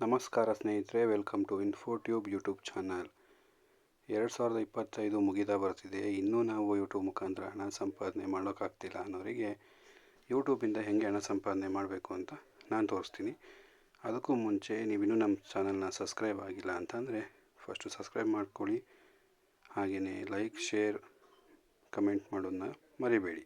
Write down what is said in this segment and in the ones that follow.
ನಮಸ್ಕಾರ ಸ್ನೇಹಿತರೆ, welcome to ಇನ್ಫೋಟ್ಯೂಬ್ YouTube channel. 2025 ಮುಗಿತಾ ಬರ್ತಿದೆ. ಇನ್ನೂ ನಾವು ಯೂಟ್ಯೂಬ್ ಮುಖಾಂತರ ಹಣ ಸಂಪಾದನೆ ಮಾಡೋಕ್ಕಾಗ್ತಿಲ್ಲ ಅನ್ನೋರಿಗೆ ಯೂಟ್ಯೂಬಿಂದ ಹೇಗೆ ಹಣ ಸಂಪಾದನೆ ಮಾಡಬೇಕು ಅಂತ ನಾನು ತೋರಿಸ್ತೀನಿ. ಅದಕ್ಕೂ ಮುಂಚೆ ನೀವಿನ್ನೂ ನಮ್ಮ ಚಾನಲ್ನ ಸಬ್ಸ್ಕ್ರೈಬ್ ಆಗಿಲ್ಲ ಅಂತಂದರೆ ಫಸ್ಟು ಸಬ್ಸ್ಕ್ರೈಬ್ ಮಾಡ್ಕೊಳ್ಳಿ. ಹಾಗೆಯೇ ಲೈಕ್, ಶೇರ್, ಕಮೆಂಟ್ ಮಾಡೋದನ್ನ ಮರಿಬೇಡಿ.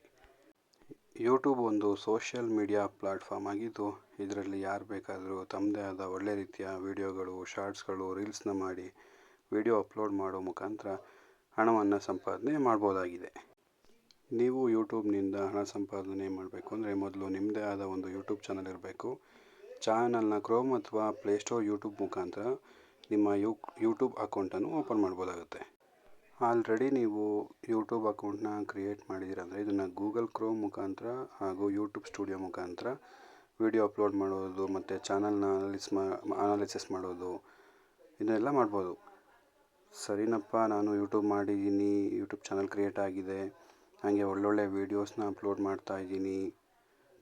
ಯೂಟ್ಯೂಬ್ ಒಂದು ಸೋಷಿಯಲ್ ಮೀಡಿಯಾ ಪ್ಲ್ಯಾಟ್ಫಾರ್ಮ್ ಆಗಿದ್ದು, ಇದರಲ್ಲಿ ಯಾರು ಬೇಕಾದರೂ ತಮ್ಮದೇ ಆದ ಒಳ್ಳೆ ರೀತಿಯ ವೀಡಿಯೋಗಳು, ಶಾರ್ಟ್ಸ್ಗಳು, ರೀಲ್ಸ್ನ ಮಾಡಿ ವಿಡಿಯೋ ಅಪ್ಲೋಡ್ ಮಾಡೋ ಮುಖಾಂತರ ಹಣವನ್ನು ಸಂಪಾದನೆ ಮಾಡ್ಬೋದಾಗಿದೆ. ನೀವು ಯೂಟ್ಯೂಬ್ನಿಂದ ಹಣ ಸಂಪಾದನೆ ಮಾಡಬೇಕು ಅಂದರೆ ಮೊದಲು ನಿಮ್ಮದೇ ಆದ ಒಂದು ಯೂಟ್ಯೂಬ್ ಚಾನಲ್ ಇರಬೇಕು. ಚಾನಲ್ನ ಕ್ರೋಮ್ ಅಥವಾ ಪ್ಲೇಸ್ಟೋರ್ ಯೂಟ್ಯೂಬ್ ಮುಖಾಂತರ ನಿಮ್ಮ ಯೂಟ್ಯೂಬ್ ಅಕೌಂಟನ್ನು ಓಪನ್ ಮಾಡ್ಬೋದಾಗುತ್ತೆ. ಆಲ್ರೆಡಿ ನೀವು ಯೂಟ್ಯೂಬ್ ಅಕೌಂಟ್ನ ಕ್ರಿಯೇಟ್ ಮಾಡಿದ್ದೀರಂದರೆ ಇದನ್ನು ಗೂಗಲ್ ಕ್ರೋಮ್ ಮುಖಾಂತರ ಹಾಗೂ ಯೂಟ್ಯೂಬ್ ಸ್ಟುಡಿಯೋ ಮುಖಾಂತರ ವಿಡಿಯೋ ಅಪ್ಲೋಡ್ ಮಾಡೋದು ಮತ್ತು ಚಾನಲ್ನ ಅನಾಲಿಸಿಸ್ ಮಾಡೋದು ಇದನ್ನೆಲ್ಲ ಮಾಡ್ಬೋದು. ಸರಿನಪ್ಪ, ನಾನು ಯೂಟ್ಯೂಬ್ ಮಾಡಿದ್ದೀನಿ, ಯೂಟ್ಯೂಬ್ ಚಾನಲ್ ಕ್ರಿಯೇಟ್ ಆಗಿದೆ, ಹಾಗೆ ಒಳ್ಳೊಳ್ಳೆ ವೀಡಿಯೋಸ್ನ ಅಪ್ಲೋಡ್ ಮಾಡ್ತಾಯಿದ್ದೀನಿ,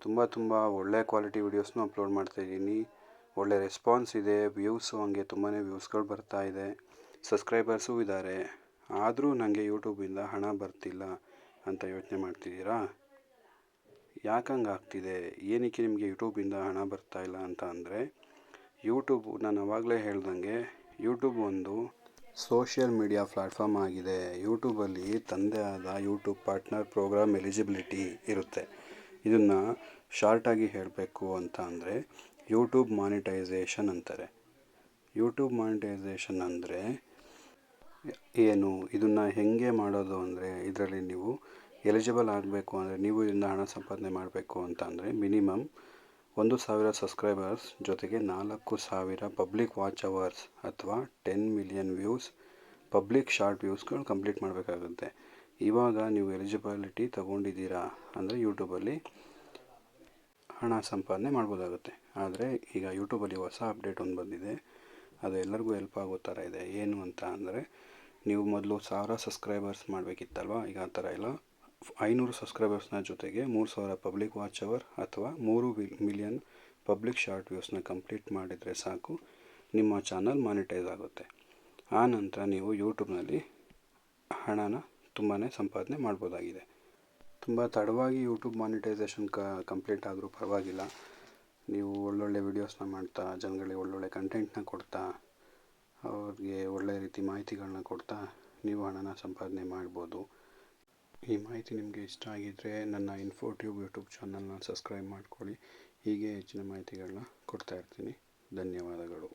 ತುಂಬ ಒಳ್ಳೆ ಕ್ವಾಲಿಟಿ ವೀಡಿಯೋಸ್ನೂ ಅಪ್ಲೋಡ್ ಮಾಡ್ತಾಯಿದ್ದೀನಿ, ಒಳ್ಳೆ ರೆಸ್ಪಾನ್ಸ್ ಇದೆ, ವ್ಯೂಸು ಹಂಗೆ ತುಂಬಾ ವ್ಯೂಸ್ಗಳು ಬರ್ತಾಯಿದೆ, ಸಬ್ಸ್ಕ್ರೈಬರ್ಸೂ ಇದ್ದಾರೆ, ಆದರೂ ನನಗೆ ಯೂಟ್ಯೂಬಿಂದ ಹಣ ಬರ್ತಿಲ್ಲ ಅಂತ ಯೋಚನೆ ಮಾಡ್ತಿದ್ದೀರಾ? ಯಾಕಂಗೆ ಆಗ್ತಿದೆ? ಏನಕ್ಕೆ ನಿಮಗೆ ಯೂಟ್ಯೂಬಿಂದ ಹಣ ಬರ್ತಾಯಿಲ್ಲ ಅಂತ ಅಂದರೆ, ನಾನು ಆವಾಗಲೇ ಹೇಳ್ದಂಗೆ ಯೂಟ್ಯೂಬ್ ಒಂದು ಸೋಷಿಯಲ್ ಮೀಡಿಯಾ ಪ್ಲ್ಯಾಟ್ಫಾರ್ಮ್ ಆಗಿದೆ. ಯೂಟ್ಯೂಬಲ್ಲಿ ತಂದೆ ಆದ ಯೂಟ್ಯೂಬ್ ಪಾರ್ಟ್ನರ್ ಪ್ರೋಗ್ರಾಮ್ ಎಲಿಜಿಬಿಲಿಟಿ ಇರುತ್ತೆ. ಇದನ್ನು ಶಾರ್ಟಾಗಿ ಹೇಳಬೇಕು ಅಂತ ಅಂದರೆ ಯೂಟ್ಯೂಬ್ ಮಾನಿಟೈಸೇಷನ್ ಅಂತಾರೆ. ಯೂಟ್ಯೂಬ್ ಮಾನಿಟೈಸೇಷನ್ ಅಂದರೆ ಏನು? ಇದನ್ನು ಹೇಗೆ ಮಾಡೋದು ಅಂದರೆ, ಇದರಲ್ಲಿ ನೀವು ಎಲಿಜಿಬಲ್ ಆಗಬೇಕು ಅಂದರೆ, ನೀವು ಇದರಿಂದ ಹಣ ಸಂಪಾದನೆ ಮಾಡಬೇಕು ಅಂತ ಅಂದರೆ ಮಿನಿಮಮ್ 1,000 ಸಬ್ಸ್ಕ್ರೈಬರ್ಸ್ ಜೊತೆಗೆ 4,000 ಪಬ್ಲಿಕ್ ವಾಚ್ ಅವರ್ಸ್ ಅಥವಾ 10 ಮಿಲಿಯನ್ ವ್ಯೂಸ್ ಪಬ್ಲಿಕ್ ಶಾರ್ಟ್ ವ್ಯೂಸ್ಗಳು ಕಂಪ್ಲೀಟ್ ಮಾಡಬೇಕಾಗುತ್ತೆ. ಇವಾಗ ನೀವು ಎಲಿಜಿಬಿಲಿಟಿ ತಗೊಂಡಿದ್ದೀರಾ ಅಂದರೆ ಯೂಟ್ಯೂಬಲ್ಲಿ ಹಣ ಸಂಪಾದನೆ ಮಾಡ್ಬೋದಾಗುತ್ತೆ. ಆದರೆ ಈಗ ಯೂಟ್ಯೂಬಲ್ಲಿ ಹೊಸ ಅಪ್ಡೇಟ್ ಒಂದು ಬಂದಿದೆ, ಅದು ಎಲ್ಲರಿಗೂ ಹೆಲ್ಪ್ ಆಗೋ ಥರ ಇದೆ. ಏನು ಅಂತ ಅಂದರೆ, ನೀವು ಮೊದಲು 1,000 ಸಬ್ಸ್ಕ್ರೈಬರ್ಸ್ ಮಾಡಬೇಕಿತ್ತಲ್ವ, ಈಗ ಆ ಥರ ಇಲ್ಲ. 500 ಸಬ್ಸ್ಕ್ರೈಬರ್ಸ್ನ ಜೊತೆಗೆ 3,000 ಪಬ್ಲಿಕ್ ವಾಚ್ ಅವರ್ ಅಥವಾ 3 ಮಿಲಿಯನ್ ಪಬ್ಲಿಕ್ ಶಾರ್ಟ್ ವ್ಯೂಸ್ನ ಕಂಪ್ಲೀಟ್ ಮಾಡಿದರೆ ಸಾಕು, ನಿಮ್ಮ ಚಾನಲ್ ಮಾನಿಟೈಸ್ ಆಗುತ್ತೆ. ಆ ನಂತರ ನೀವು ಯೂಟ್ಯೂಬ್ನಲ್ಲಿ ಹಣನ ತುಂಬಾ ಸಂಪಾದನೆ ಮಾಡ್ಬೋದಾಗಿದೆ. ತುಂಬ ತಡವಾಗಿ ಯೂಟ್ಯೂಬ್ ಮಾನಿಟೈಸೇಷನ್ ಕಂಪ್ಲೀಟ್ ಆದರೂ ಪರವಾಗಿಲ್ಲ. ನೀವು ಒಳ್ಳೊಳ್ಳೆ ವೀಡಿಯೋಸ್ನ ಮಾಡ್ತಾ, ಜನಗಳಿಗೆ ಒಳ್ಳೊಳ್ಳೆ ಕಂಟೆಂಟ್ನ ಕೊಡ್ತಾ, ಅವ್ರಿಗೆ ಒಳ್ಳೆ ರೀತಿ ಮಾಹಿತಿಗಳನ್ನ ಕೊಡ್ತಾ ನೀವು ಹಣನ ಸಂಪಾದನೆ ಮಾಡ್ಬೋದು. ಈ ಮಾಹಿತಿ ನಿಮಗೆ ಇಷ್ಟ ಆಗಿದ್ದರೆ ನನ್ನ ಇನ್ಫೋಟ್ಯೂಬ್ ಯೂಟ್ಯೂಬ್ ಚಾನಲ್ನ ಸಬ್ಸ್ಕ್ರೈಬ್ ಮಾಡ್ಕೊಳ್ಳಿ. ಹೀಗೆ ಹೆಚ್ಚಿನ ಮಾಹಿತಿಗಳನ್ನ ಕೊಡ್ತಾ ಇರ್ತೀನಿ. ಧನ್ಯವಾದಗಳು.